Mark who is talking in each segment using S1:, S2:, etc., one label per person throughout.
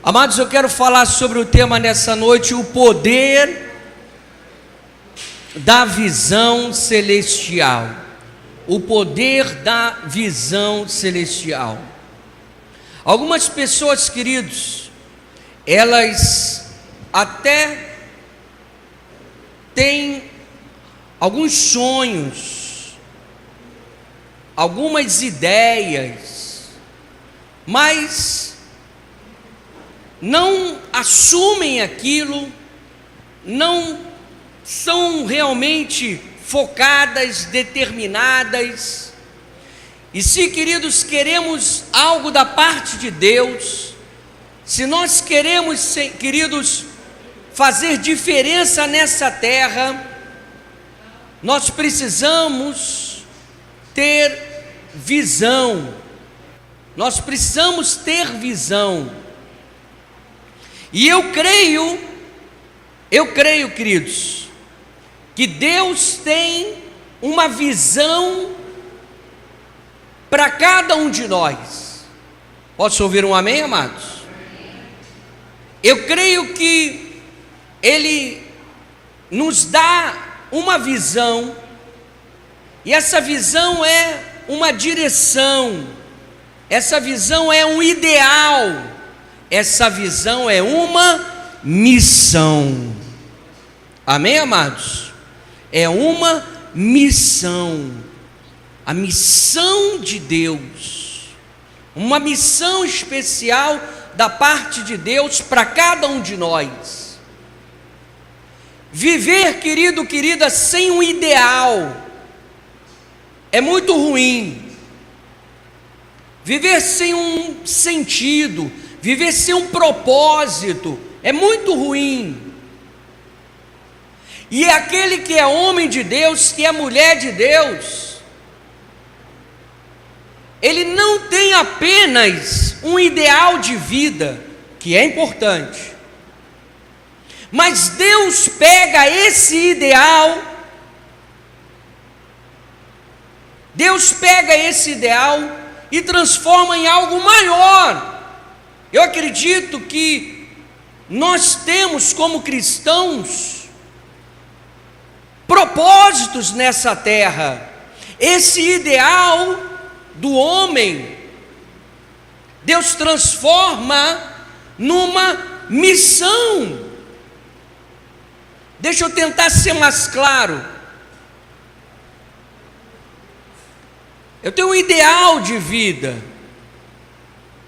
S1: Amados, eu quero falar sobre o tema nessa noite, o poder da visão celestial. O poder da visão celestial. Algumas pessoas, queridos, elas até têm alguns sonhos, algumas ideias, mas não assumem aquilo, não são realmente focadas, determinadas. E se, queridos, queremos algo da parte de Deus, se nós queremos, queridos, fazer diferença nessa terra, nós precisamos ter visão. Nós precisamos ter visão. E eu creio, queridos, que Deus tem uma visão para cada um de nós. Posso ouvir um amém, amados? Eu creio que Ele nos dá uma visão, e essa visão é uma direção, essa visão é um ideal, essa visão é uma missão. Amém, amados? É uma missão, a missão de Deus, uma missão especial da parte de Deus para cada um de nós. Viver, querido, querida, sem um ideal é muito ruim. Viver sem um sentido, viver sem um propósito é muito ruim. E é aquele que é homem de Deus, que é mulher de Deus, ele não tem apenas um ideal de vida, que é importante, mas Deus pega esse ideal, e transforma em algo maior. Eu acredito que nós temos como cristãos propósitos nessa terra. Esse ideal do homem, Deus transforma numa missão. Deixa eu tentar ser mais claro. Eu tenho um ideal de vida,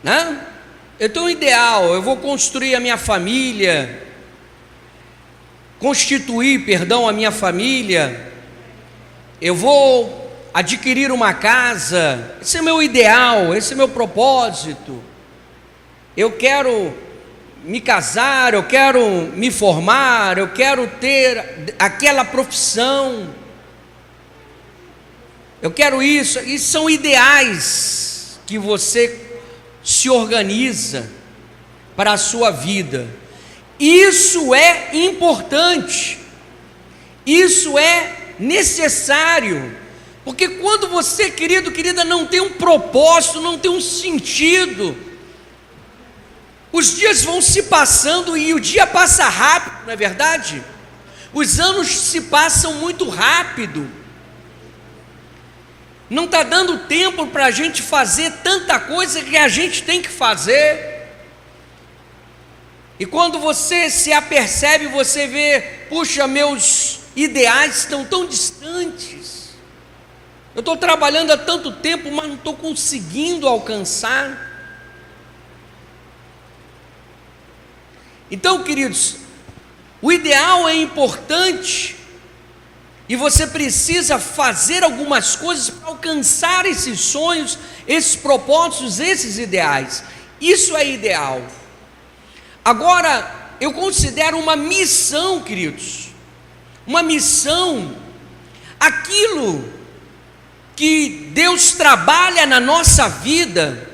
S1: né? Eu tenho um ideal, eu vou construir a minha família, a minha família, eu vou adquirir uma casa, esse é meu ideal, esse é meu propósito. Eu quero me casar, eu quero me formar, eu quero ter aquela profissão, eu quero isso. E são ideais que você se organiza para a sua vida. Isso é importante, isso é necessário, porque quando você, querido, querida, não tem um propósito, não tem um sentido, os dias vão se passando e o dia passa rápido, não é verdade? Os anos se passam muito rápido, não está dando tempo para a gente fazer tanta coisa que a gente tem que fazer. E quando você se apercebe, você vê, puxa, meus ideais estão tão distantes, eu estou trabalhando há tanto tempo, mas não estou conseguindo alcançar. Então, queridos, o ideal é importante, e você precisa fazer algumas coisas para alcançar esses sonhos, esses propósitos, esses ideais. Isso é ideal. Agora, eu considero uma missão, queridos, uma missão, aquilo que Deus trabalha na nossa vida,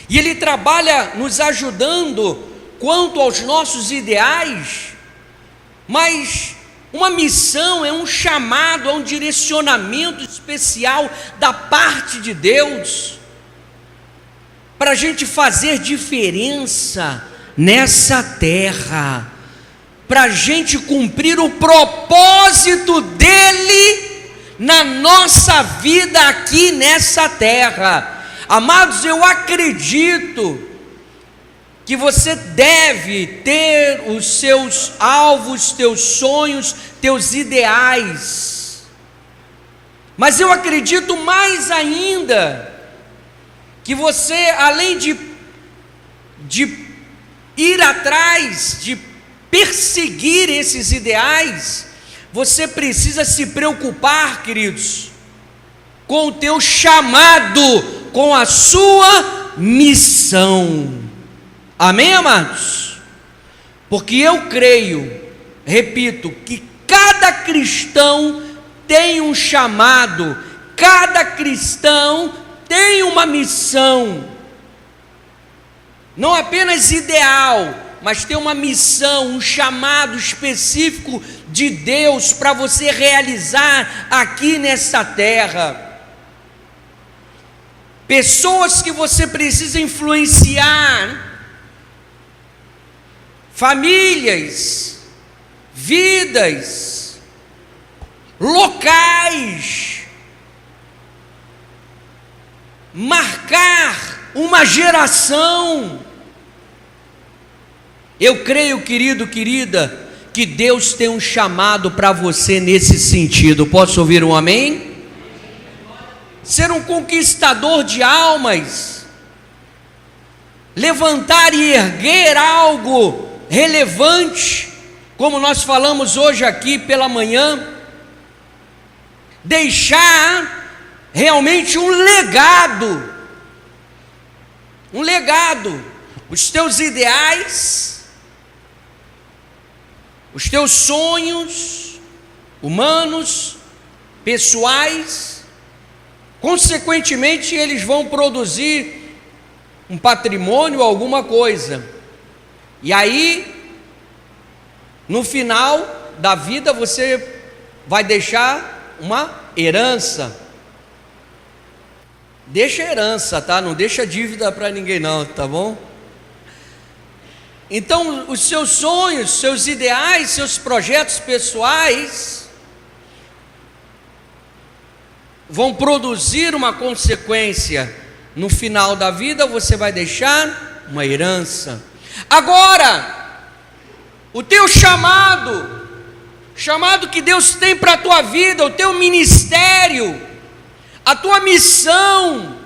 S1: e Ele trabalha nos ajudando quanto aos nossos ideais, mas uma missão é um chamado, é um direcionamento especial da parte de Deus, para a gente fazer diferença nessa terra, para a gente cumprir o propósito dele na nossa vida aqui nessa terra. Amados, eu acredito que você deve ter os seus alvos, teus sonhos, teus ideais, mas eu acredito mais ainda que você, além de ir atrás, de perseguir esses ideais, você precisa se preocupar, queridos, com o teu chamado, com a sua missão. Amém, amados? Porque eu creio, repito, que cada cristão tem um chamado, cada cristão tem uma missão, não apenas ideal, mas tem uma missão, um chamado específico de Deus para você realizar aqui nessa terra. Pessoas que você precisa influenciar, famílias, vidas, locais, marcar uma geração. Eu creio, querido, querida, que Deus tem um chamado para você nesse sentido. Posso ouvir um amém? Ser um conquistador de almas, levantar e erguer algo relevante, como nós falamos hoje aqui pela manhã, deixar realmente um legado, os teus ideais, os teus sonhos humanos, pessoais, consequentemente eles vão produzir um patrimônio, alguma coisa, e aí no final da vida você vai deixar uma herança. Deixa herança, tá? Não deixa dívida para ninguém não, tá bom? Então, os seus sonhos, seus ideais, seus projetos pessoais vão produzir uma consequência. No final da vida você vai deixar uma herança. Agora, o teu chamado que Deus tem para a tua vida, o teu ministério, a tua missão,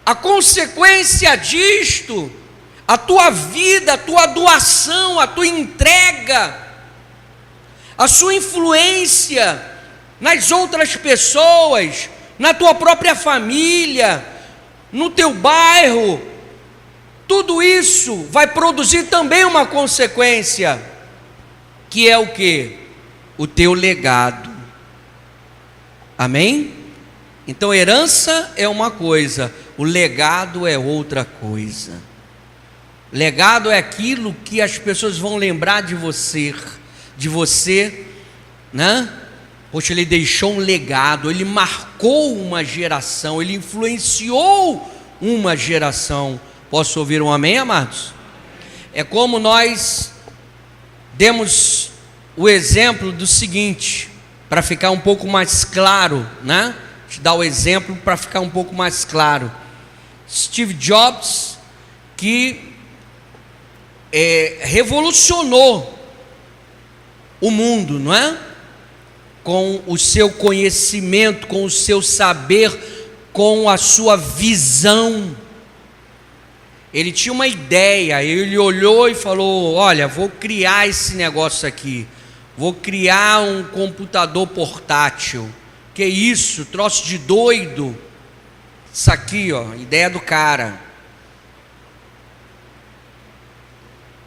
S1: a consequência disto, a tua vida, a tua doação, a tua entrega, a sua influência nas outras pessoas, na tua própria família, no teu bairro, tudo isso vai produzir também uma consequência, que é o quê? O teu legado. Amém? Então herança é uma coisa, o legado é outra coisa. Legado é aquilo que as pessoas vão lembrar de você, né? Poxa, ele deixou um legado, ele marcou uma geração, ele influenciou uma geração. Posso ouvir um amém, amados? É como nós demos o exemplo do seguinte, para ficar um pouco mais claro, né? Te dar o exemplo para ficar um pouco mais claro. Steve Jobs, que revolucionou o mundo, não é? Com o seu conhecimento, com o seu saber, com a sua visão. Ele tinha uma ideia, ele olhou e falou: olha, vou criar esse negócio aqui, vou criar um computador portátil. Que isso, troço de doido. Isso aqui, ó, ideia do cara.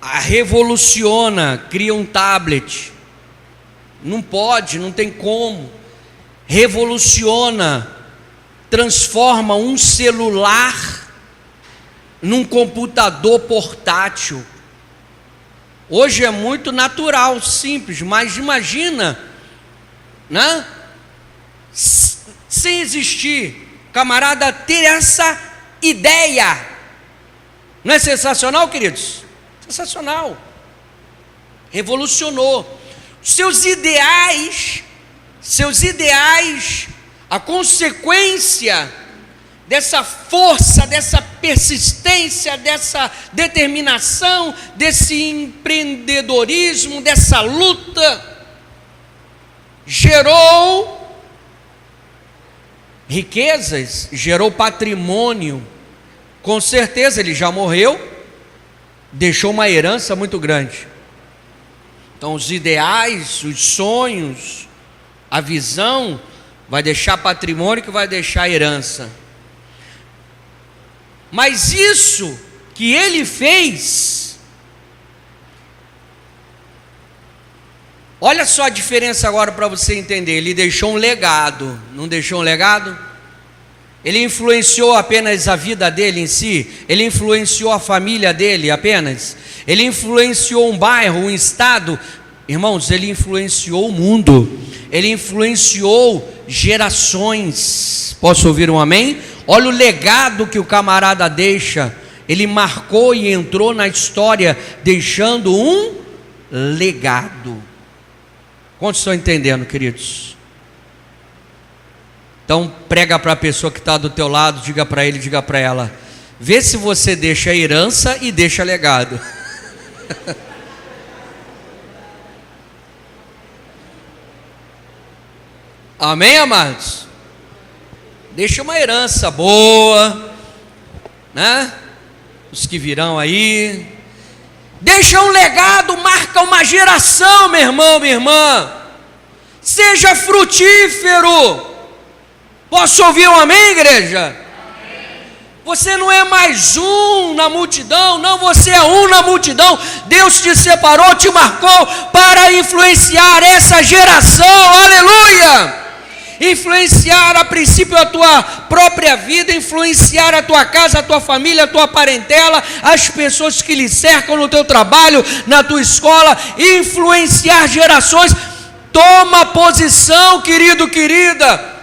S1: Revoluciona, cria um tablet. Não pode, não tem como. Revoluciona, transforma um celular num computador portátil. Hoje é muito natural, simples, mas imagina, né? Sem existir, camarada ter essa ideia, Não é sensacional, queridos? Sensacional. Revolucionou. Seus ideais, a consequência dessa força, dessa persistência, dessa determinação, desse empreendedorismo, dessa luta, gerou riquezas, gerou patrimônio. Com certeza ele já morreu, deixou uma herança muito grande. Então os ideais, os sonhos, a visão vai deixar patrimônio, que vai deixar herança. Mas isso que ele fez, olha só a diferença agora para você entender. Ele deixou um legado, não deixou um legado? Ele influenciou apenas a vida dele em si? Ele influenciou a família dele apenas? Ele influenciou um bairro, um estado? Irmãos, ele influenciou o mundo. Ele influenciou gerações. Posso ouvir um amém? Olha o legado que o camarada deixa. Ele marcou e entrou na história, deixando um legado. Quantos estão entendendo, queridos? Então prega para a pessoa que está do teu lado, diga para ele, diga para ela: vê se você deixa herança e deixa legado. Amém, amados? Deixa uma herança boa, né? Os que virão aí. Deixa um legado, marca uma geração, meu irmão, minha irmã. Seja frutífero. Posso ouvir um amém, igreja? Amém. Você não é mais um na multidão, não, você é um na multidão. Deus te separou, te marcou para influenciar essa geração, aleluia! Influenciar a princípio a tua própria vida, influenciar a tua casa, a tua família, a tua parentela, as pessoas que lhe cercam no teu trabalho, na tua escola, influenciar gerações. Toma posição, querido, querida.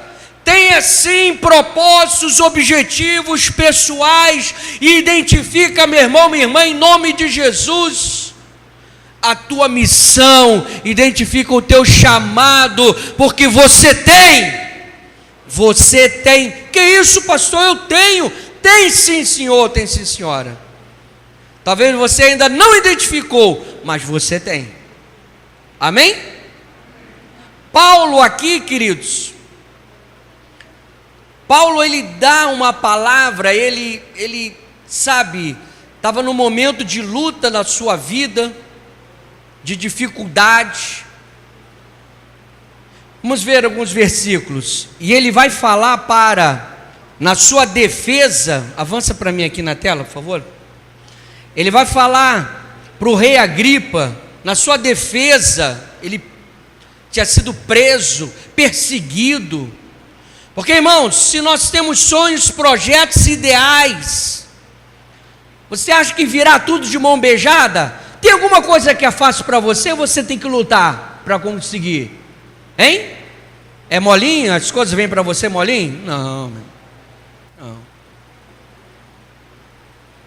S1: Tenha sim propósitos, objetivos pessoais e identifica, meu irmão, minha irmã, em nome de Jesus, a tua missão, identifica o teu chamado, porque você tem. Que isso, pastor? Eu tenho. Tem sim, senhor, tem sim, senhora. Talvez você ainda não identificou, mas você tem. Amém? Paulo aqui, queridos, Paulo, ele dá uma palavra, ele sabe, estava num momento de luta na sua vida, de dificuldade. Vamos ver alguns versículos, e ele vai falar na sua defesa, avança para mim aqui na tela, por favor. Ele vai falar para o rei Agripa, na sua defesa. Ele tinha sido preso, perseguido. Porque, irmãos, se nós temos sonhos, projetos, ideais, você acha que virá tudo de mão beijada? Tem alguma coisa que é fácil para você ou você tem que lutar para conseguir? Hein? É molinho? As coisas vêm para você molinho? Não.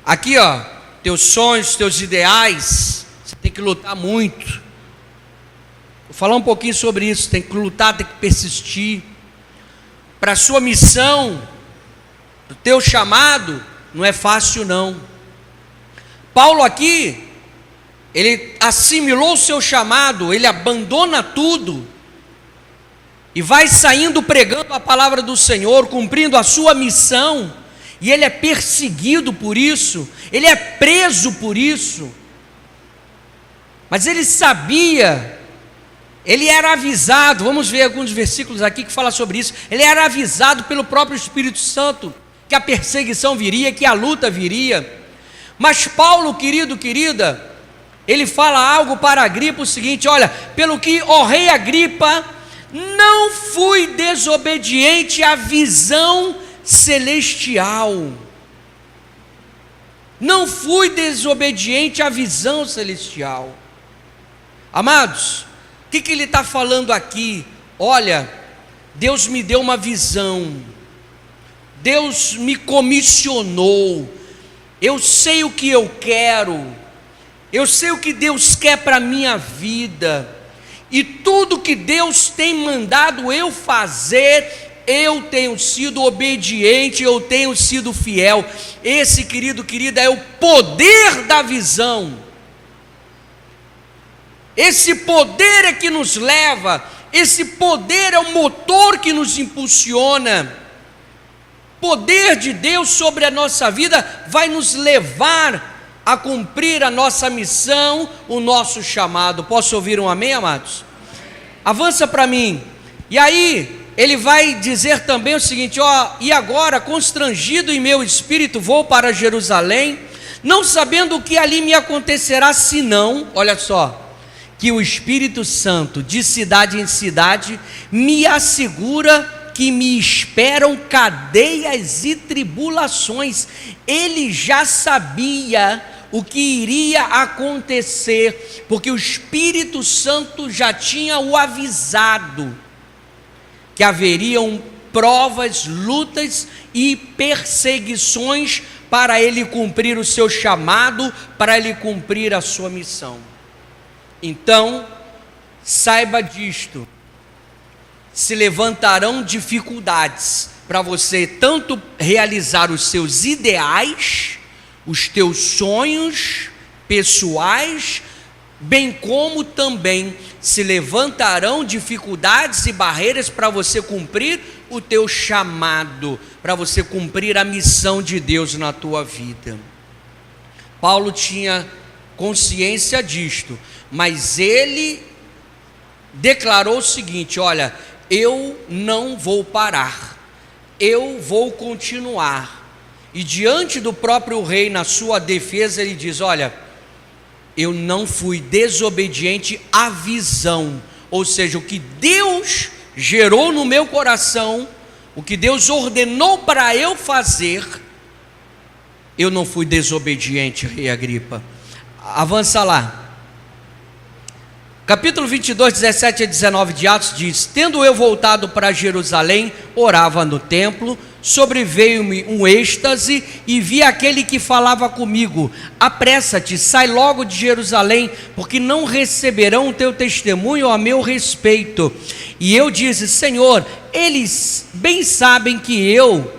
S1: Aqui, ó, teus sonhos, teus ideais, você tem que lutar muito. Vou falar um pouquinho sobre isso. Tem que lutar, tem que persistir. Para a sua missão, o teu chamado, não é fácil não. Paulo aqui, ele assimilou o seu chamado, ele abandona tudo e vai saindo pregando a palavra do Senhor, cumprindo a sua missão, e ele é perseguido por isso, ele é preso por isso, mas ele sabia. Ele era avisado, vamos ver alguns versículos aqui que falam sobre isso. Ele era avisado pelo próprio Espírito Santo que a perseguição viria, que a luta viria. Mas Paulo, querido, querida, ele fala algo para Agripa, o seguinte: olha, pelo que, ó rei Agripa, não fui desobediente à visão celestial. Não fui desobediente à visão celestial. Amados, o que ele está falando aqui? Olha, Deus me deu uma visão, Deus me comissionou, eu sei o que eu quero, eu sei o que Deus quer para a minha vida, e tudo que Deus tem mandado eu fazer, eu tenho sido obediente, eu tenho sido fiel. Esse, querida, é o poder da visão. Esse poder é que nos leva, esse poder é o motor que nos impulsiona. Poder de Deus sobre a nossa vida vai nos levar a cumprir a nossa missão, o nosso chamado. Posso ouvir um amém, amados? Avança para mim. E aí, ele vai dizer também o seguinte: e agora, constrangido em meu espírito, vou para Jerusalém, não sabendo o que ali me acontecerá, senão, olha só, que o Espírito Santo, de cidade em cidade, me assegura que me esperam cadeias e tribulações. Ele já sabia o que iria acontecer, porque o Espírito Santo já tinha o avisado que haveriam provas, lutas e perseguições para ele cumprir o seu chamado, para ele cumprir a sua missão. Então, saiba disto: se levantarão dificuldades para você tanto realizar os seus ideais, os teus sonhos pessoais, bem como também se levantarão dificuldades e barreiras para você cumprir o teu chamado, para você cumprir a missão de Deus na tua vida. Paulo tinha consciência disto, mas ele declarou o seguinte: olha, eu não vou parar, eu vou continuar. E diante do próprio rei, na sua defesa, ele diz: olha, eu não fui desobediente à visão, ou seja, o que Deus gerou no meu coração, o que Deus ordenou para eu fazer, eu não fui desobediente, rei Agripa. Avança lá. Capítulo 22, 17 a 19 de Atos diz: tendo eu voltado para Jerusalém, orava no templo, sobreveio-me um êxtase, e vi aquele que falava comigo: apressa-te, sai logo de Jerusalém, porque não receberão o teu testemunho a meu respeito. E eu disse: Senhor, eles bem sabem que eu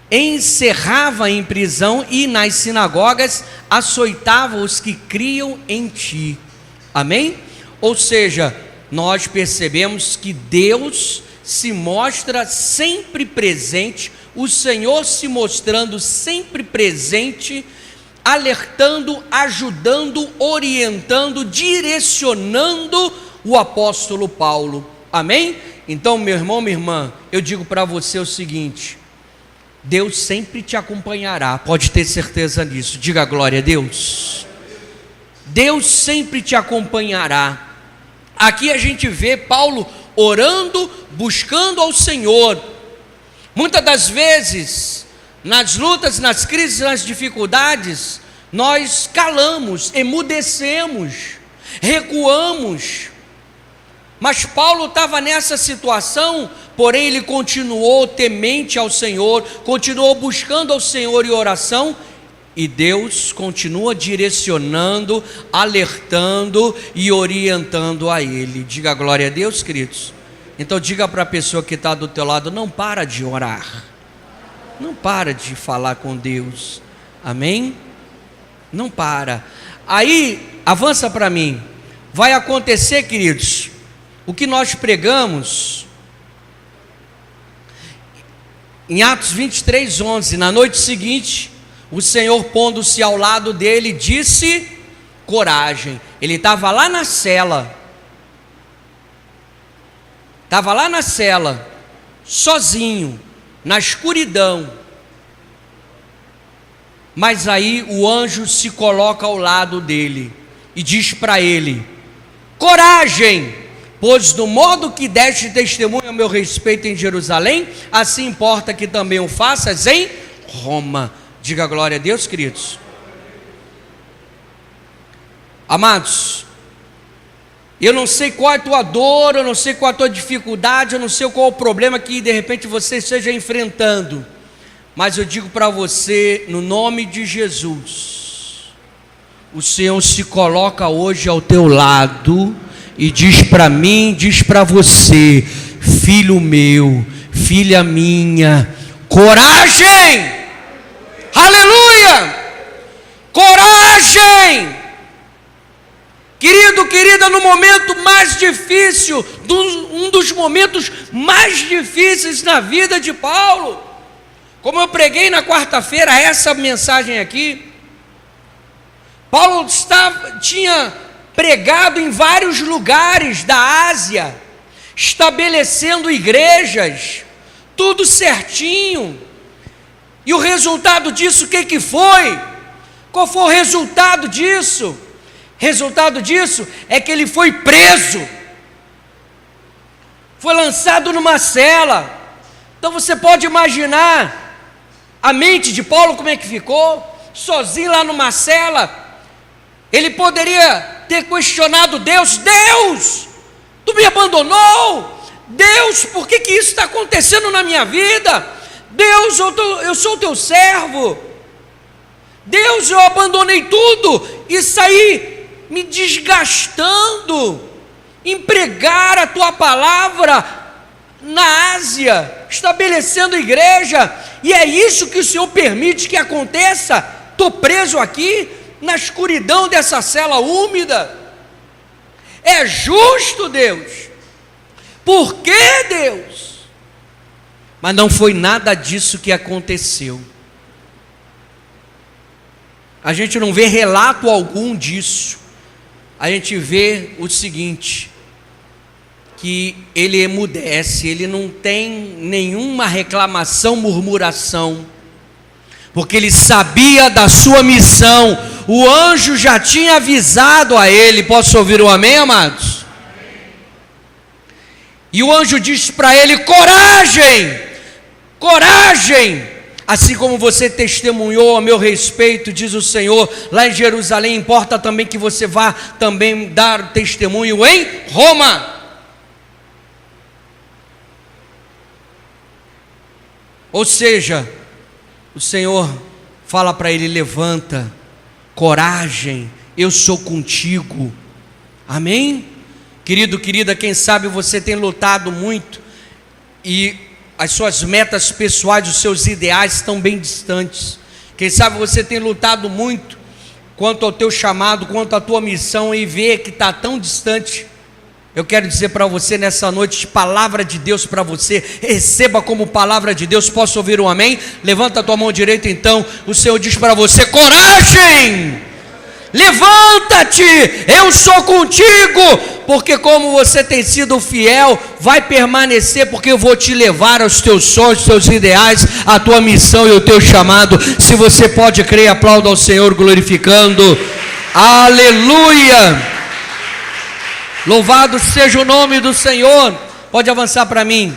S1: encerrava em prisão e nas sinagogas açoitava os que criam em ti. Amém? Ou seja, nós percebemos que Deus se mostra sempre presente, o Senhor se mostrando sempre presente, alertando, ajudando, orientando, direcionando o apóstolo Paulo. Amém? Então, meu irmão, minha irmã, eu digo para você o seguinte: Deus sempre te acompanhará, pode ter certeza disso. Diga glória a Deus. Deus sempre te acompanhará. Aqui a gente vê Paulo orando, buscando ao Senhor. Muitas das vezes, nas lutas, nas crises, nas dificuldades, nós calamos, emudecemos, recuamos. Mas Paulo estava nessa situação, porém ele continuou temente ao Senhor, continuou buscando ao Senhor em oração, e Deus continua direcionando, alertando e orientando a ele. Diga glória a Deus, queridos. Então diga para a pessoa que está do teu lado: não para de orar, não para de falar com Deus. Amém? Não para. Aí, avança para mim. Vai acontecer, queridos, o que nós pregamos em Atos 23, 11. Na noite seguinte, o Senhor, pondo-se ao lado dele, disse: coragem. Ele estava lá na cela, sozinho, na escuridão. Mas aí o anjo se coloca ao lado dele e diz para ele: coragem, pois do modo que deste testemunho a meu respeito em Jerusalém, assim importa que também o faças em Roma. Diga glória a Deus, queridos. Amados, eu não sei qual é a tua dor, eu não sei qual é a tua dificuldade, eu não sei qual é o problema que de repente você esteja enfrentando, Mas eu digo para você, no nome de Jesus, o Senhor se coloca hoje ao teu lado e diz para mim, diz para você: filho meu, filha minha, coragem, aleluia, coragem. Querido, querida, no momento mais difícil, um dos momentos mais difíceis na vida de Paulo, como eu preguei na quarta-feira essa mensagem aqui, Paulo tinha pregado em vários lugares da Ásia, estabelecendo igrejas, tudo certinho, e o resultado disso, o que foi? Qual foi o resultado disso? Resultado disso é que ele foi preso, foi lançado numa cela. Então você pode imaginar a mente de Paulo como é que ficou, sozinho lá numa cela. Ele poderia ter questionado Deus: Deus, tu me abandonou? Deus, por que isso está acontecendo na minha vida? Deus, eu sou teu servo. Deus, eu abandonei tudo e saí me desgastando em pregar a tua palavra na Ásia, estabelecendo igreja, e é isso que o Senhor permite que aconteça. Estou preso aqui na escuridão dessa cela úmida. É justo, Deus? Por que, Deus? Mas não foi nada disso que aconteceu. A gente não vê relato algum disso. A gente vê o seguinte, que ele emudece, ele não tem nenhuma reclamação, murmuração, porque ele sabia da sua missão. O anjo já tinha avisado a ele. Posso ouvir um amém, amados? E o anjo disse para ele: coragem, coragem, assim como você testemunhou a meu respeito, diz o Senhor, lá em Jerusalém, importa também que você vá também dar testemunho em Roma. Ou seja, o Senhor fala para ele: levanta, coragem, eu sou contigo. Amém? Querido, querida, quem sabe você tem lutado muito e as suas metas pessoais, os seus ideais estão bem distantes. Quem sabe você tem lutado muito quanto ao teu chamado, quanto à tua missão, e vê que está tão distante. Eu quero dizer para você nessa noite, palavra de Deus para você, receba como palavra de Deus. Posso ouvir um amém? Levanta a tua mão direita então, o Senhor diz para você: coragem, levanta-te, eu sou contigo, porque como você tem sido fiel, vai permanecer, porque eu vou te levar aos teus sonhos, aos teus ideais, a tua missão e o teu chamado. Se você pode crer, aplauda ao Senhor glorificando, aleluia, louvado seja o nome do Senhor. Pode avançar para mim,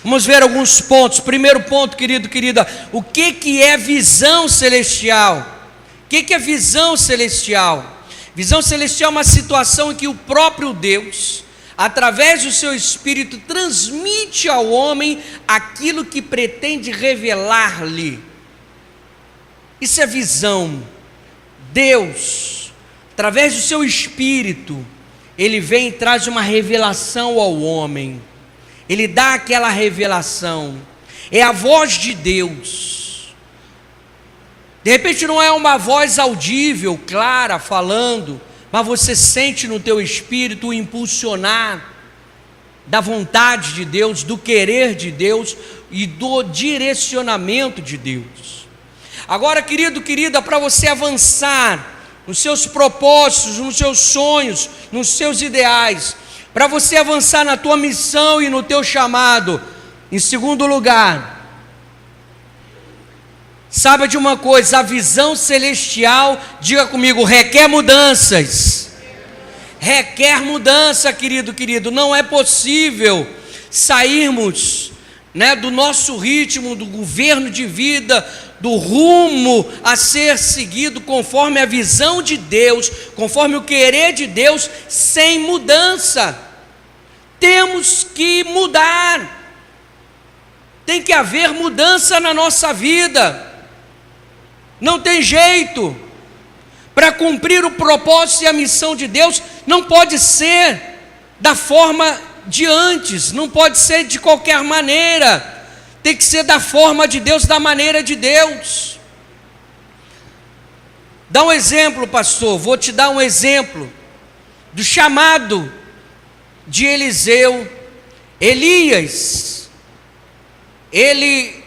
S1: vamos ver alguns pontos. Primeiro ponto, querido, querida, o que é visão celestial? O que é visão celestial? Visão celestial é uma situação em que o próprio Deus, através do seu Espírito, transmite ao homem aquilo que pretende revelar-lhe. Isso é visão. Deus, através do seu Espírito, Ele vem e traz uma revelação ao homem. Ele dá aquela revelação. É a voz de Deus. De repente não é uma voz audível, clara, falando, mas você sente no teu espírito o impulsionar da vontade de Deus, do querer de Deus e do direcionamento de Deus. Agora, querido, querida, para você avançar nos seus propósitos, nos seus sonhos, nos seus ideais, para você avançar na tua missão e no teu chamado, em segundo lugar, saiba de uma coisa: a visão celestial, diga comigo, requer mudanças. Requer mudança, querido, querido. Não é possível sairmos, do nosso ritmo, do governo de vida, do rumo a ser seguido conforme a visão de Deus, conforme o querer de Deus, sem mudança. Temos que mudar. Tem que haver mudança na nossa vida. Não tem jeito. Para cumprir o propósito e a missão de Deus, não pode ser da forma de antes, não pode ser de qualquer maneira. Tem que ser da forma de Deus, da maneira de Deus. Dá um exemplo, pastor. Vou te dar um exemplo do chamado de Eliseu. Elias, ele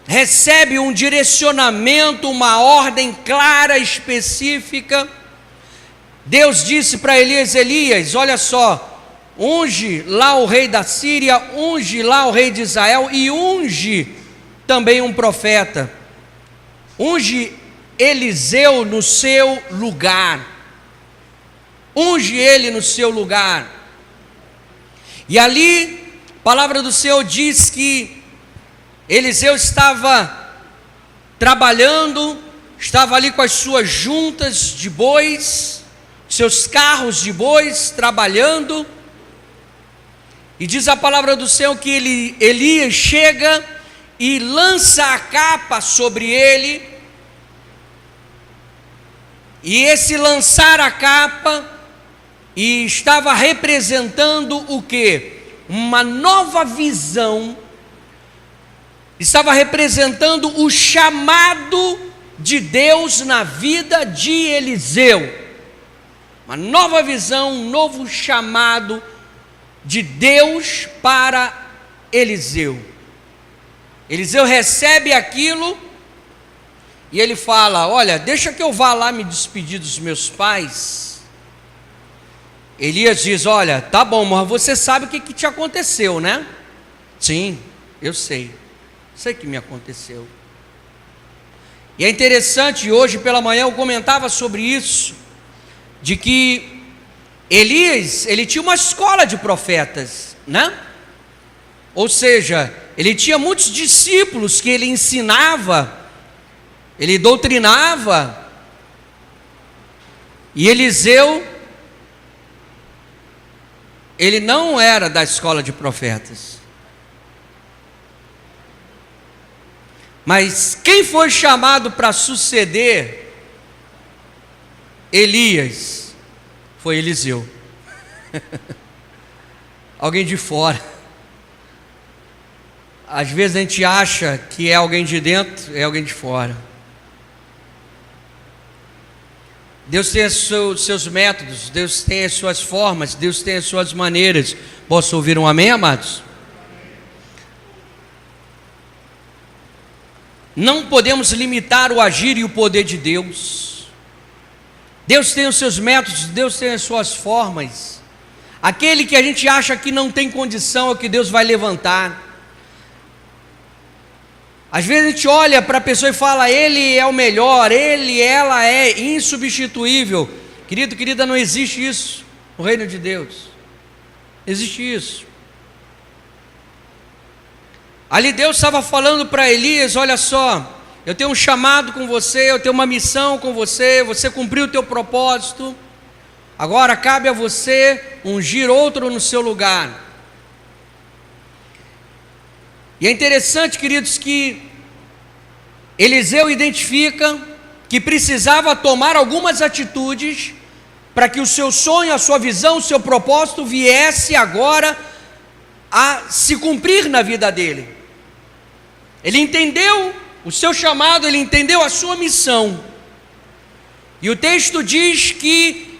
S1: recebe um direcionamento, uma ordem clara, específica. Deus disse para Elias: Elias, olha só, unge lá o rei da Síria, unge lá o rei de Israel e unge também um profeta. Unge Eliseu no seu lugar. Unge ele no seu lugar. E ali, a palavra do Senhor diz que Eliseu estava trabalhando, estava ali com as suas juntas de bois, seus carros de bois, trabalhando. E diz a palavra do Senhor que Elias chega e lança a capa sobre ele. E esse lançar a capa e estava representando o quê? Uma nova visão. Estava representando o chamado de Deus na vida de Eliseu. Uma nova visão, um novo chamado de Deus para Eliseu. Eliseu recebe aquilo e ele fala: olha, deixa que eu vá lá me despedir dos meus pais. Elias diz: olha, tá bom, mas você sabe o que te aconteceu, né? Sim, eu sei que me aconteceu. E é interessante, hoje pela manhã eu comentava sobre isso, de que Elias, ele tinha uma escola de profetas, né? Ou seja, ele tinha muitos discípulos que ele ensinava, ele doutrinava. E Eliseu, ele não era da escola de profetas. Mas quem foi chamado para suceder Elias foi Eliseu. Alguém de fora. Às vezes a gente acha que é alguém de dentro, é alguém de fora. Deus tem os seus métodos, Deus tem as suas formas, Deus tem as suas maneiras. Posso ouvir um amém, amados? Não podemos limitar o agir e o poder de Deus. Deus tem os seus métodos, Deus tem as suas formas. Aquele que a gente acha que não tem condição é o que Deus vai levantar. Às vezes a gente olha para a pessoa e fala: ele é o melhor, ela é insubstituível. Querido, querida, não existe isso no reino de Deus. Existe isso. Ali Deus estava falando para Elias: olha só, eu tenho um chamado com você, eu tenho uma missão com você, você cumpriu o teu propósito, agora cabe a você ungir outro no seu lugar. E é interessante, queridos, que Eliseu identifica que precisava tomar algumas atitudes para que o seu sonho, a sua visão, o seu propósito viesse agora a se cumprir na vida dele. Ele entendeu o seu chamado, ele entendeu a sua missão. E o texto diz que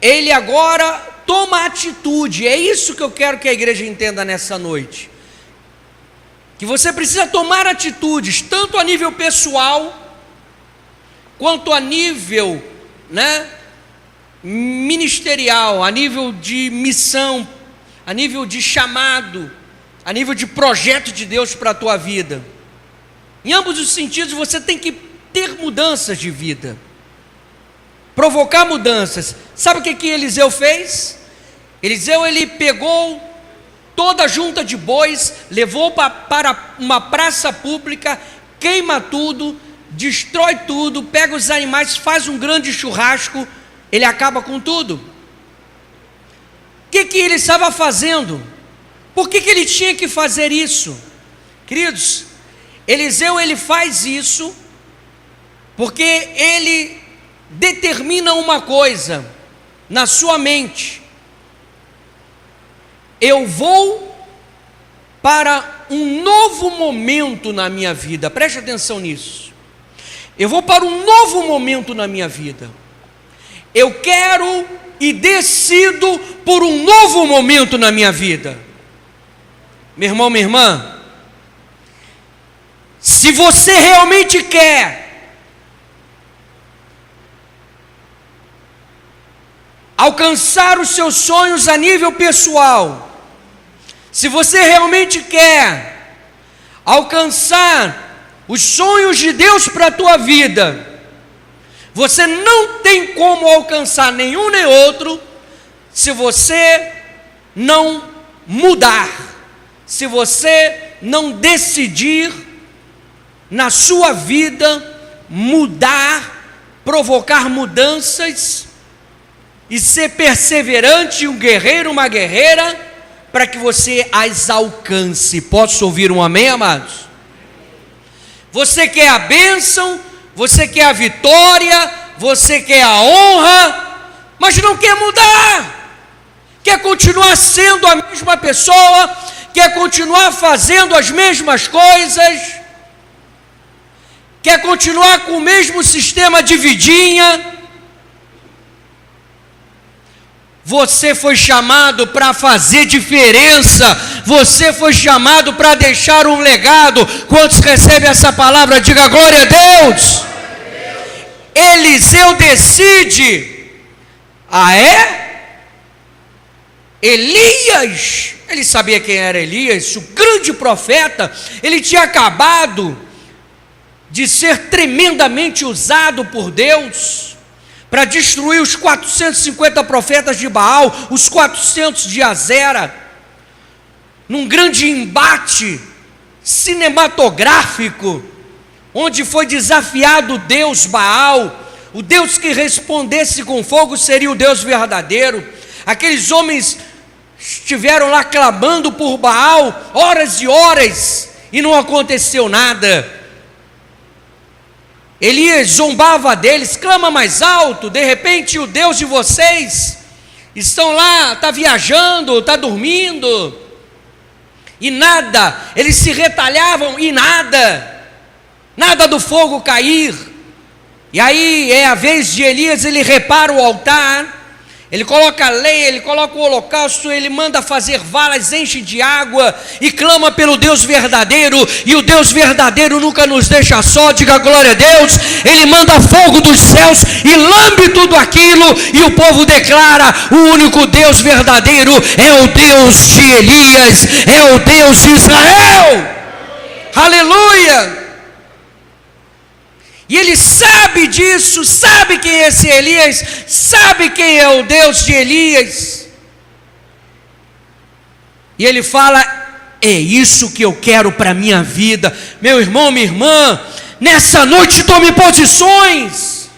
S1: ele agora toma atitude. É isso que eu quero que a igreja entenda nessa noite. Que você precisa tomar atitudes, tanto a nível pessoal, quanto a nível, ministerial, a nível de missão, a nível de chamado, a nível de projeto de Deus para a tua vida. Em ambos os sentidos você tem que ter mudanças de vida, provocar mudanças. Sabe o que Eliseu fez? Eliseu, ele pegou toda a junta de bois, levou para uma praça pública, queima tudo, destrói tudo, pega os animais, faz um grande churrasco, ele acaba com tudo. O que ele estava fazendo? Por que ele tinha que fazer isso? Queridos, Eliseu ele faz isso porque ele determina uma coisa na sua mente: eu vou para um novo momento na minha vida. Preste atenção nisso. Eu vou para um novo momento na minha vida. Eu quero e decido por um novo momento na minha vida. Meu irmão, minha irmã, se você realmente quer alcançar os seus sonhos a nível pessoal, se você realmente quer alcançar os sonhos de Deus para a tua vida, você não tem como alcançar nenhum nem outro se você não mudar, se você não decidir na sua vida mudar, provocar mudanças e ser perseverante, um guerreiro, uma guerreira, para que você as alcance. Posso ouvir um amém, amados? Você quer a bênção, você quer a vitória, você quer a honra, mas não quer mudar, quer continuar sendo a mesma pessoa, quer continuar fazendo as mesmas coisas, quer continuar com o mesmo sistema de vidinha. Você foi chamado para fazer diferença, você foi chamado para deixar um legado. Quantos recebem essa palavra? Diga glória a Deus. Eliseu decide, Elias, ele sabia quem era Elias, o grande profeta. Ele tinha acabado de ser tremendamente usado por Deus para destruir os 450 profetas de Baal, os 400 de Azera, num grande embate cinematográfico, onde foi desafiado o Deus Baal. O Deus que respondesse com fogo seria o Deus verdadeiro. Aqueles homens estiveram lá clamando por Baal horas e horas e não aconteceu nada. Elias zombava deles: clama mais alto. De repente o Deus de vocês estão lá, está viajando, está dormindo, e nada. Eles se retalhavam e nada do fogo cair. E aí é a vez de Elias. Ele repara o altar, ele coloca a lenha, ele coloca o holocausto, ele manda fazer valas, enche de água e clama pelo Deus verdadeiro. E o Deus verdadeiro nunca nos deixa só, diga glória a Deus. Ele manda fogo dos céus e lambe tudo aquilo, e o povo declara: o único Deus verdadeiro é o Deus de Elias, é o Deus de Israel. Aleluia! E ele sabe disso, sabe quem é esse Elias, sabe quem é o Deus de Elias. E ele fala: é isso que eu quero para a minha vida. Meu irmão, minha irmã, nessa noite tome posições.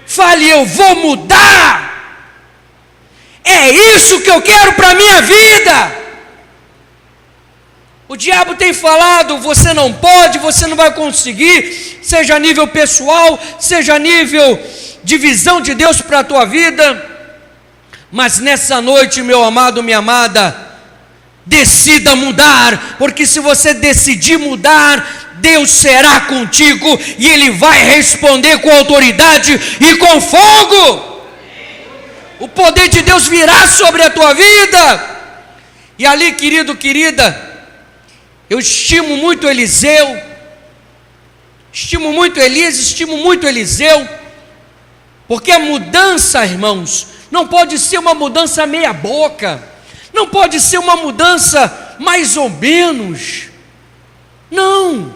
S1: Fale: eu vou mudar. É isso que eu quero para a minha vida. O diabo tem falado: você não pode, você não vai conseguir, seja a nível pessoal, seja a nível de visão de Deus para a tua vida. Mas nessa noite, meu amado, minha amada, decida mudar, porque se você decidir mudar, Deus será contigo e Ele vai responder com autoridade e com fogo. O poder de Deus virá sobre a tua vida. E ali, querido, querida, eu estimo muito Eliseu, estimo muito Elias, estimo muito Eliseu, porque a mudança, irmãos, não pode ser uma mudança meia boca, não pode ser uma mudança mais ou menos, não.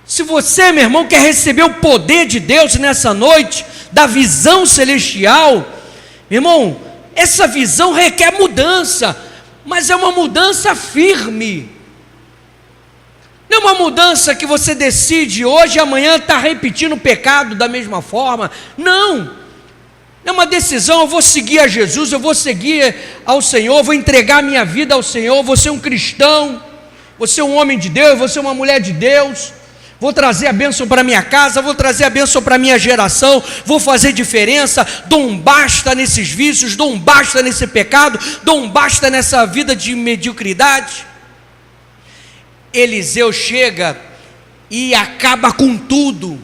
S1: Se você, meu irmão, quer receber o poder de Deus nessa noite, da visão celestial, meu irmão, essa visão requer mudança, mas é uma mudança firme. Não é uma mudança que você decide hoje e amanhã está repetindo o pecado da mesma forma. Não. É uma decisão: eu vou seguir a Jesus, eu vou seguir ao Senhor, vou entregar minha vida ao Senhor, vou ser um cristão, vou ser um homem de Deus, vou ser uma mulher de Deus, vou trazer a bênção para minha casa, vou trazer a bênção para minha geração, vou fazer diferença, dou um basta nesses vícios, dou um basta nesse pecado, dou um basta nessa vida de mediocridade. Eliseu chega e acaba com tudo,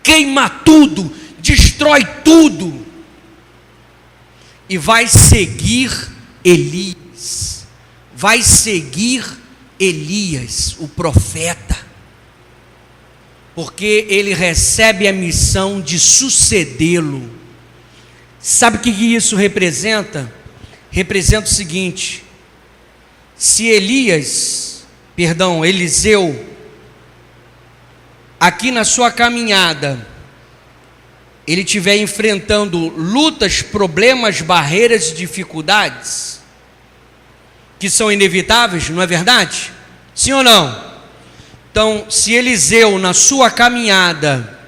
S1: queima tudo, destrói tudo, e vai seguir Elias, vai seguir Elias, o profeta, porque ele recebe a missão de sucedê-lo. Sabe o que isso representa? Representa o seguinte: se Eliseu, aqui na sua caminhada, ele estiver enfrentando lutas, problemas, barreiras, dificuldades, que são inevitáveis, não é verdade? Sim ou não? Então, se Eliseu, na sua caminhada,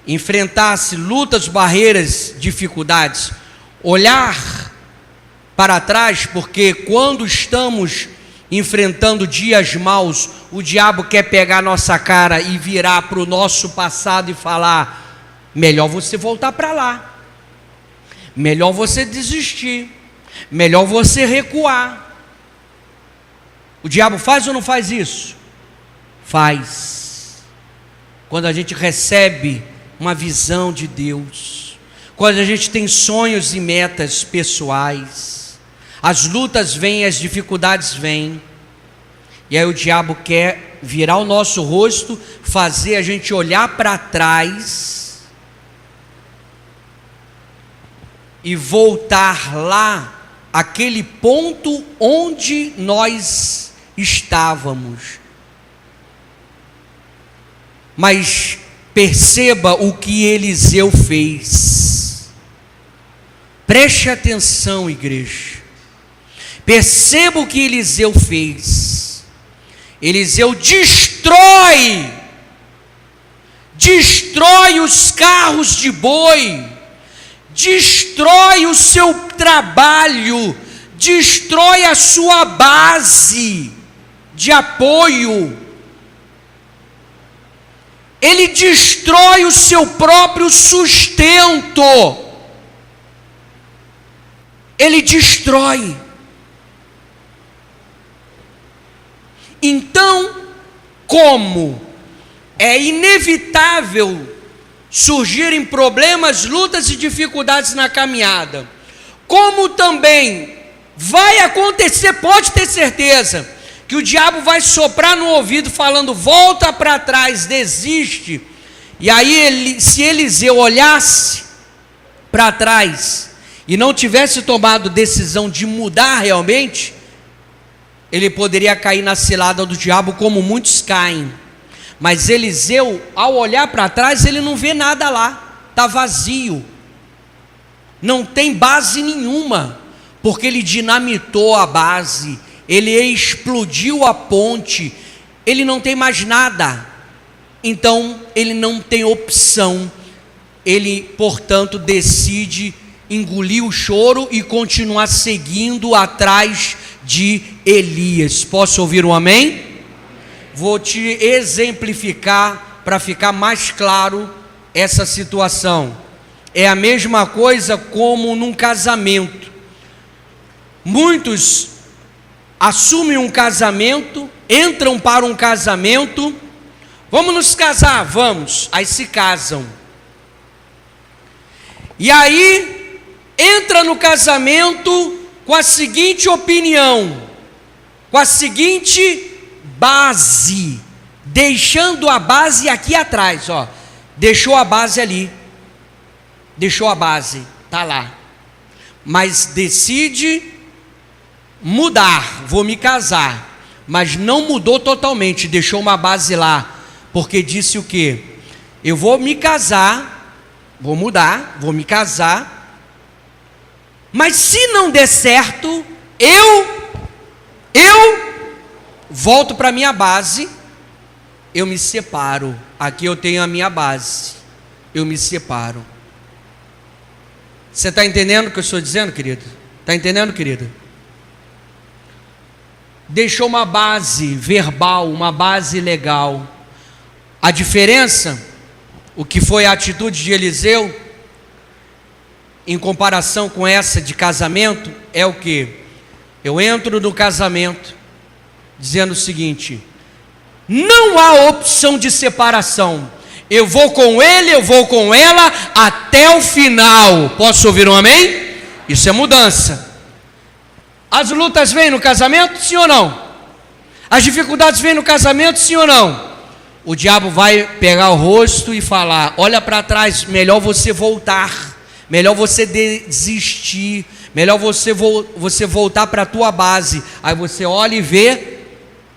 S1: enfrentasse lutas, barreiras, dificuldades, olhar para trás, porque quando estamos enfrentando dias maus, o diabo quer pegar nossa cara e virar para o nosso passado e falar: melhor você voltar para lá, melhor você desistir, melhor você recuar. O diabo faz ou não faz isso? Faz. Quando a gente recebe uma visão de Deus, quando a gente tem sonhos e metas pessoais, as lutas vêm, as dificuldades vêm, e aí o diabo quer virar o nosso rosto, fazer a gente olhar para trás e voltar lá, aquele ponto onde nós estávamos. Mas perceba o que Eliseu fez. Preste atenção, igreja. Perceba o que Eliseu fez. Eliseu destrói os carros de boi, destrói o seu trabalho, destrói a sua base de apoio. Ele destrói o seu próprio sustento. Ele destrói. Então, como é inevitável surgirem problemas, lutas e dificuldades na caminhada, como também vai acontecer, pode ter certeza, que o diabo vai soprar no ouvido falando: volta para trás, desiste. E aí, se Eliseu olhasse para trás e não tivesse tomado decisão de mudar realmente, ele poderia cair na cilada do diabo, como muitos caem. Mas Eliseu, ao olhar para trás, ele não vê nada lá, está vazio, não tem base nenhuma, porque ele dinamitou a base, ele explodiu a ponte, ele não tem mais nada. Então ele não tem opção, ele, portanto, decide engolir o choro e continuar seguindo atrás de Elias. Posso ouvir um amém? Vou te exemplificar para ficar mais claro essa situação. É a mesma coisa como num casamento. Muitos assumem um casamento, entram para um casamento, vamos nos casar, vamos, aí se casam. E aí entra no casamento com a seguinte opinião, com a seguinte base, deixando a base aqui atrás, ó. Deixou a base ali, deixou a base, tá lá, mas decide mudar, vou me casar, mas não mudou totalmente, deixou uma base lá, porque disse o quê? Eu vou me casar, vou mudar, vou me casar, mas se não der certo, eu volto para a minha base, eu me separo, aqui eu tenho a minha base, eu me separo. Você está entendendo o que eu estou dizendo, querido? Está entendendo, querido? deixou uma base verbal, uma base legal. A diferença, o que foi a atitude de Eliseu, em comparação com essa de casamento, é o que? Eu entro no casamento dizendo o seguinte: não há opção de separação. Eu vou com ele, eu vou com ela até o final. Posso ouvir um amém? Isso é mudança. As lutas vêm no casamento, sim ou não? As dificuldades vêm no casamento, sim ou não? O diabo vai pegar o rosto e falar: olha para trás, melhor você voltar, melhor você desistir, melhor você voltar para a tua base. Aí você olha e vê,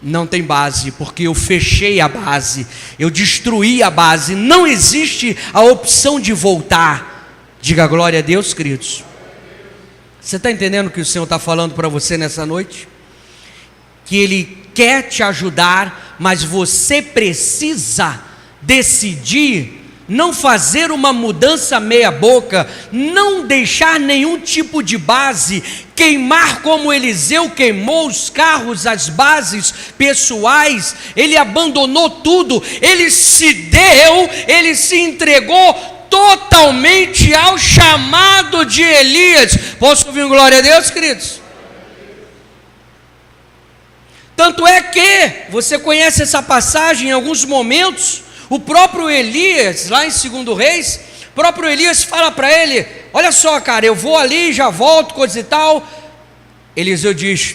S1: não tem base, porque eu fechei a base, eu destruí a base, não existe a opção de voltar. Diga glória a Deus, queridos. Você está entendendo o que o Senhor está falando para você nessa noite? Que Ele quer te ajudar, mas você precisa decidir não fazer uma mudança meia boca, não deixar nenhum tipo de base, queimar como Eliseu queimou os carros, as bases pessoais. Ele abandonou tudo, ele se deu, ele se entregou totalmente ao chamado de Elias. Posso ouvir glória a Deus, queridos? Tanto é que você conhece essa passagem em alguns momentos. O próprio Elias, lá em 2 Reis, o próprio Elias fala para ele: olha só, cara, eu vou ali, já volto, coisa e tal. Eliseu diz: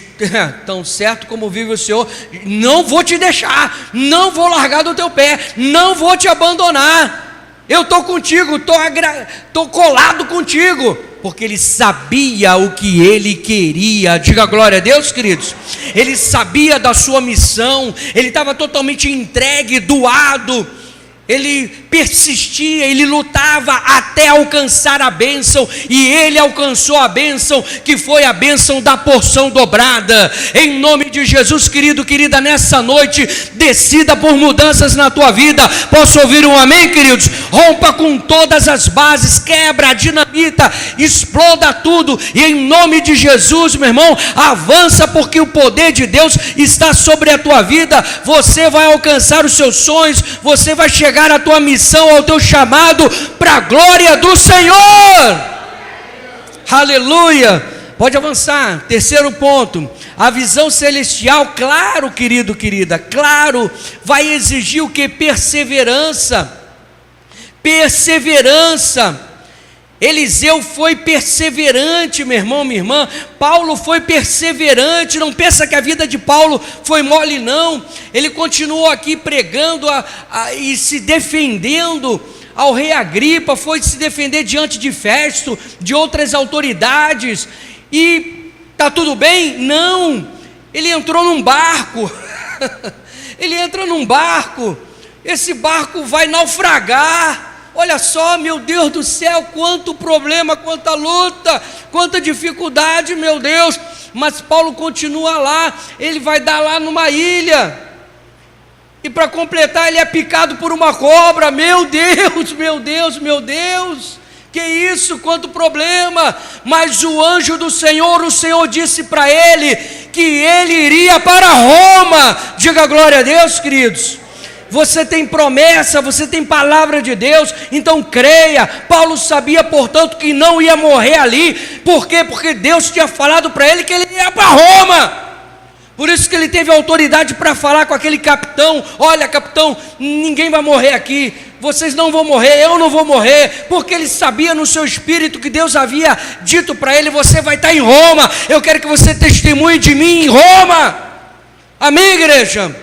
S1: tão certo como vive o Senhor, não vou te deixar, não vou largar do teu pé, não vou te abandonar, eu estou contigo, estou colado contigo. Porque ele sabia o que ele queria. Diga glória a Deus, queridos. Ele sabia da sua missão, ele estava totalmente entregue, doado. Ele persistia, ele lutava até alcançar a bênção, e ele alcançou a bênção, que foi a bênção da porção dobrada. Em nome de Jesus, querido, querida, nessa noite, decida por mudanças na tua vida. Posso ouvir um amém, queridos? Rompa com todas as bases, quebra, dinamita, exploda tudo, e em nome de Jesus, meu irmão, avança, porque o poder de Deus está sobre a tua vida. Você vai alcançar os seus sonhos, você vai chegar à tua missão, ao teu chamado, para a glória do Senhor. Aleluia. Pode avançar. Terceiro ponto: a visão celestial, claro, querido, querida, claro, vai exigir o que? Perseverança. Perseverança. Eliseu foi perseverante, meu irmão, minha irmã. Paulo foi perseverante. Não pensa que a vida de Paulo foi mole, não. Ele continuou aqui pregando e se defendendo ao rei Agripa, foi se defender diante de Festo, de outras autoridades. E está tudo bem? Não. Ele entrou num barco. Ele entra num barco. Esse barco vai naufragar. Olha só, meu Deus do céu, quanto problema, quanta luta, quanta dificuldade, meu Deus. Mas Paulo continua lá, ele vai dar lá numa ilha, e para completar, ele é picado por uma cobra. Meu Deus, meu Deus, meu Deus, que isso, quanto problema. Mas o anjo do Senhor, o Senhor disse para ele que ele iria para Roma. Diga glória a Deus, queridos. Você tem promessa, você tem palavra de Deus, então creia. Paulo sabia, portanto, que não ia morrer ali. Por quê? Porque Deus tinha falado para ele que ele ia para Roma. Por isso que ele teve autoridade para falar com aquele capitão: olha, capitão, ninguém vai morrer aqui, vocês não vão morrer, eu não vou morrer. Porque ele sabia no seu espírito que Deus havia dito para ele: você vai estar em Roma, eu quero que você testemunhe de mim em Roma. Amém, igreja?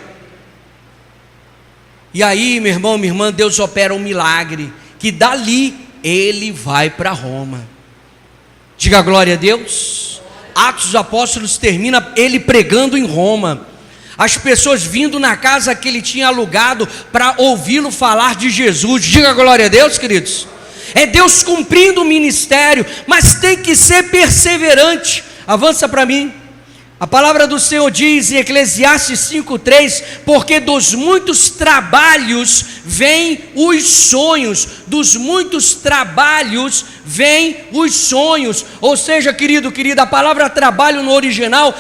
S1: E aí, meu irmão, minha irmã, Deus opera um milagre, que dali ele vai para Roma. Diga glória a Deus. Atos dos Apóstolos termina ele pregando em Roma, as pessoas vindo na casa que ele tinha alugado para ouvi-lo falar de Jesus. Diga glória a Deus, queridos. É Deus cumprindo o ministério, mas tem que ser perseverante. Avança para mim. A palavra do Senhor diz em Eclesiastes 5:3: porque dos muitos trabalhos vêm os sonhos. Dos muitos trabalhos vêm os sonhos. Ou seja, querido, querida, a palavra trabalho no original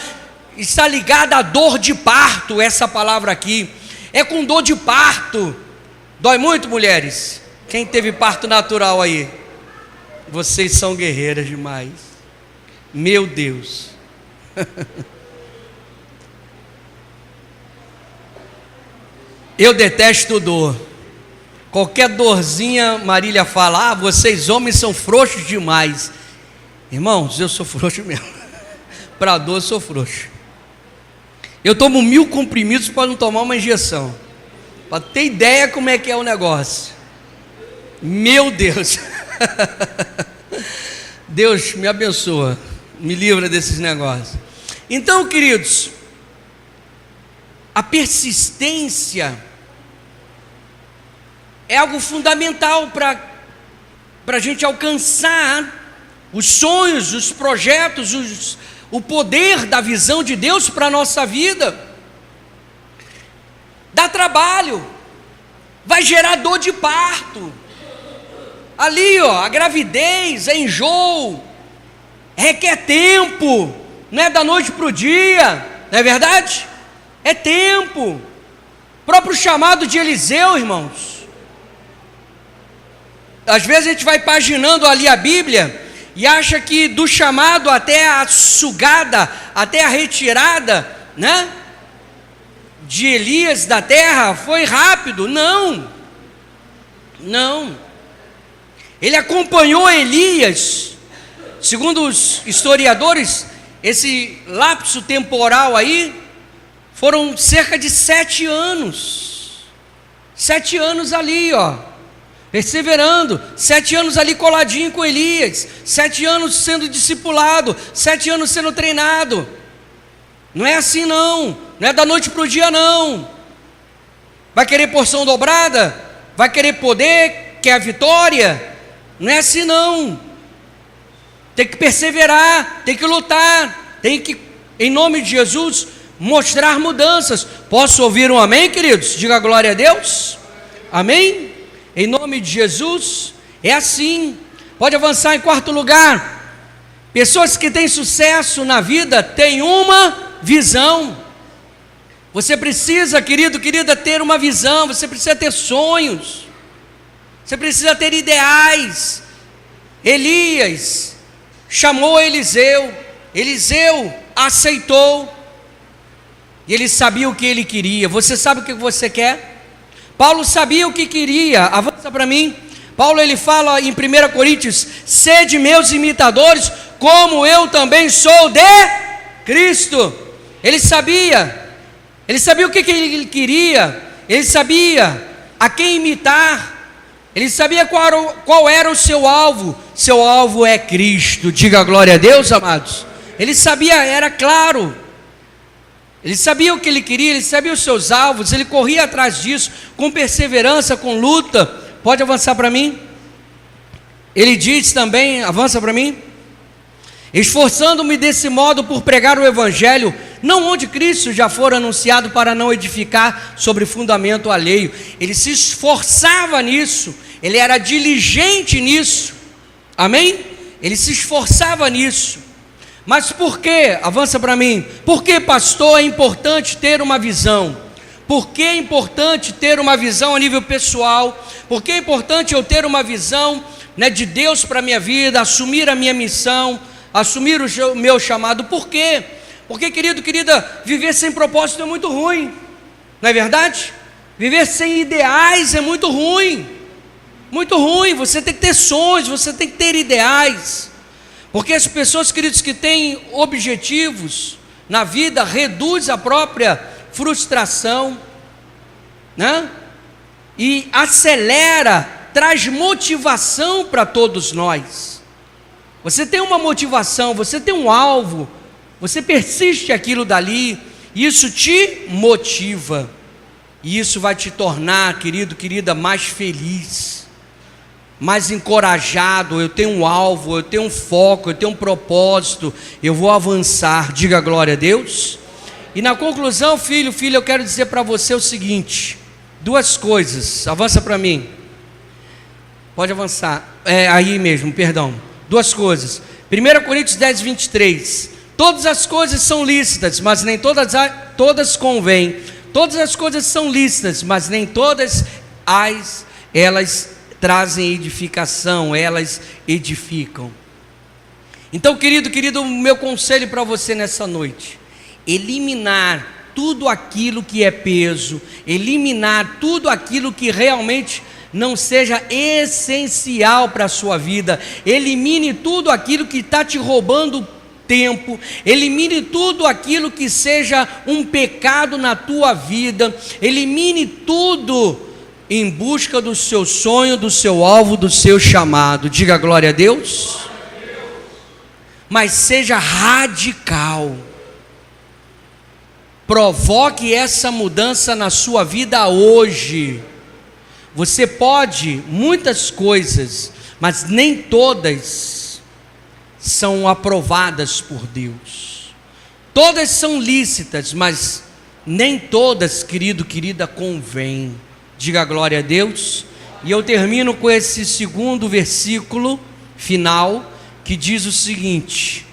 S1: está ligada à dor de parto, essa palavra aqui. É com dor de parto. Dói muito, mulheres? Quem teve parto natural aí? Vocês são guerreiras demais. Meu Deus. Eu detesto dor. Qualquer dorzinha, Marília fala: vocês homens são frouxos demais. Irmãos, eu sou frouxo mesmo. Para dor eu sou frouxo. Eu tomo 1000 comprimidos para não tomar uma injeção. Para ter ideia como é que é o negócio. Meu Deus. Deus me abençoa. Me livra desses negócios. Então, queridos, a persistência é algo fundamental para a gente alcançar os sonhos, os projetos, o poder da visão de Deus para a nossa vida. Dá trabalho, vai gerar dor de parto. Ali, a gravidez, é enjoo, requer tempo, não é da noite para o dia, não é verdade? É tempo. Próprio chamado de Eliseu, irmãos. Às vezes a gente vai paginando ali a Bíblia e acha que do chamado até a sugada, até a retirada, né, de Elias da terra foi rápido. Não. Ele acompanhou Elias. Segundo os historiadores, esse lapso temporal aí foram cerca de 7 anos. 7 anos ali, perseverando, 7 anos ali coladinho com Elias, 7 anos sendo discipulado, 7 anos sendo treinado. Não é assim não é da noite para o dia não. Vai querer porção dobrada? Vai querer poder, quer a vitória? Não é assim não. Tem que perseverar, tem que lutar, tem que, em nome de Jesus, mostrar mudanças. Posso ouvir um amém, queridos? Diga glória a Deus. Amém? Em nome de Jesus, é assim. Pode avançar em 4º lugar. Pessoas que têm sucesso na vida têm uma visão. Você precisa, querido, querida, ter uma visão. Você precisa ter sonhos. Você precisa ter ideais. Elias chamou Eliseu. Eliseu aceitou. E ele sabia o que ele queria. Você sabe o que você quer? Paulo sabia o que queria. Avança para mim. Paulo, ele fala em 1 Coríntios: sede meus imitadores, como eu também sou de Cristo. Ele sabia o que ele queria, ele sabia a quem imitar, ele sabia qual era o seu alvo é Cristo. Diga glória a Deus, amados. Ele sabia, era claro. Ele sabia o que ele queria, ele sabia os seus alvos, ele corria atrás disso, com perseverança, com luta. Pode avançar para mim? Ele diz também, avança para mim: esforçando-me desse modo por pregar o Evangelho, não onde Cristo já fora anunciado, para não edificar sobre fundamento alheio. Ele se esforçava nisso, ele era diligente nisso, amém? Ele se esforçava nisso. Mas por que, avança para mim, por que, pastor, é importante ter uma visão? Por que é importante ter uma visão a nível pessoal? Por que é importante eu ter uma visão, de Deus para a minha vida, assumir a minha missão, assumir o meu chamado? Por quê? Porque, querido, querida, viver sem propósito é muito ruim, não é verdade? Viver sem ideais é muito ruim, você tem que ter sonhos, você tem que ter ideais. Porque as pessoas, queridos, que têm objetivos na vida, reduz a própria frustração, e acelera, traz motivação para todos nós. Você tem uma motivação, você tem um alvo, você persiste aquilo dali, isso te motiva, e isso vai te tornar, querido, querida, mais feliz, mais encorajado. Eu tenho um alvo, eu tenho um foco, eu tenho um propósito, eu vou avançar. Diga glória a Deus. E na conclusão, filho, eu quero dizer para você o seguinte: 2 coisas, avança para mim, pode avançar, aí mesmo, perdão. 2 coisas. 1 Coríntios 10, 23, Todas as coisas são lícitas, mas nem todas convêm. Todas as coisas são lícitas, mas nem todas elas trazem edificação, elas edificam. Então, querido, o meu conselho para você nessa noite: eliminar tudo aquilo que é peso, eliminar tudo aquilo que realmente não seja essencial para a sua vida. Elimine tudo aquilo que está te roubando tempo, elimine tudo aquilo que seja um pecado na tua vida, elimine tudo em busca do seu sonho, do seu alvo, do seu chamado. Diga glória a Deus. Mas seja radical, provoque essa mudança na sua vida hoje. Você pode muitas coisas, mas nem todas são aprovadas por Deus. Todas são lícitas, mas nem todas, querido, querida, convém. Diga glória a Deus. E eu termino com esse segundo versículo final, que diz o seguinte: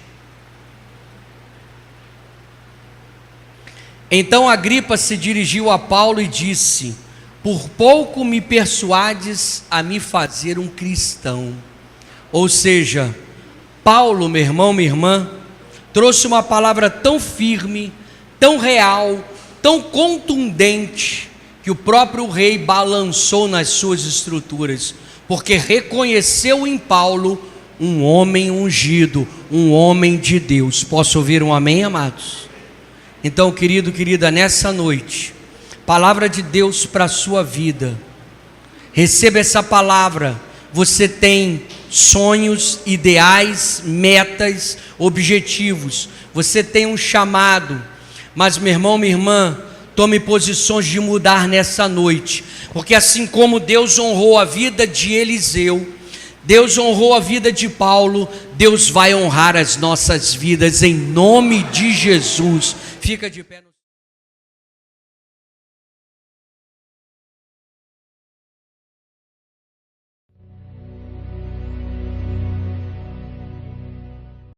S1: então Agripa se dirigiu a Paulo e disse: por pouco me persuades a me fazer um cristão. Ou seja, Paulo, meu irmão, minha irmã, trouxe uma palavra tão firme, tão real, tão contundente, que o próprio rei balançou nas suas estruturas, porque reconheceu em Paulo um homem ungido, um homem de Deus. Posso ouvir um amém, amados? Então, querido, querida, nessa noite, palavra de Deus para a sua vida. Receba essa palavra. Você tem sonhos, ideais, metas, objetivos. Você tem um chamado. Mas, meu irmão, minha irmã, tome posições de mudar nessa noite. Porque assim como Deus honrou a vida de Eliseu, Deus honrou a vida de Paulo, Deus vai honrar as nossas vidas em nome de Jesus. Fica de pé no